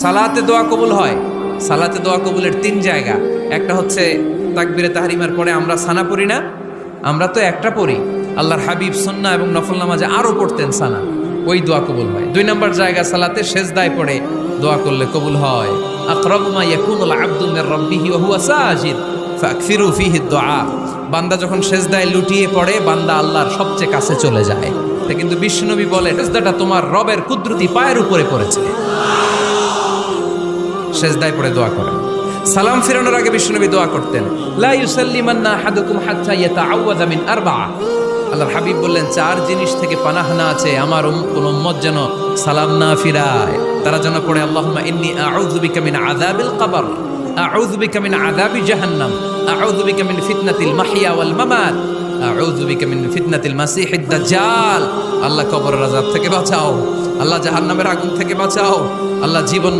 সালাতে দোয়া কবুল হয়। সালাতে দোয়া কবুলের 3 জায়গা। একটা হচ্ছে তাকবীরে তাহরিমার পরে আমরা সানা পড়ি না, আমরা তো একটা পড়ি। আল্লাহর হাবিব সুন্নাহ এবং নফল নামাজে আরো পড়তেন সানা, ওই দোয়া কবুল হয়। 2 নম্বর জায়গা সালাতে সেজদায় পড়ে দোয়া করলে কবুল হয়। আকরাবু মা ইয়াকুনুল আবদু মির রাব্বিহি ওয়া হুয়া সাজিদ ফাকফিরু ফিহি দুআ। বান্দা যখন সেজদায় লুটিয়ে পড়ে, বান্দা আল্লাহর সবচেয়ে কাছে চলে যায়। কিন্তু বিশ্বনবী বলে সেজদাটা তোমার রবের কুদরতি পায়ের উপরে পড়েছে। সেজদায় পড়ে দোয়া করেন। সালাম ফিরানোর আগে বিশ্বনবী দোয়া করতেন, লা ইউসাল্লিমান্না আহাদুকুম হাত্তা ইয়াতাআওয়াযা মিন আরবা'a। আল্লাহর হাবিব বললেন 4 জিনিস থেকে পানাহ না আছে আমার কোন উম্মত যেন সালাম না ফিরায়। তারা যেন পড়ে আল্লাহুম্মা ইন্নী আউযু বিকা মিন আযাবিল কবর, আউযু বিকা মিন আযাবি জাহান্নাম, আউযু বিকা মিন ফিতনাতিল মাহইয়া ওয়াল মামাত, আউযু বিকা মিন ফিতনাতিল মাসিহিদ দাজ্জাল। আল্লাহ কবরের আযাব থেকে বাঁচাও, আল্লাহ জাহান্নামের আগুন থেকে বাঁচাও, আল্লাহ জীবন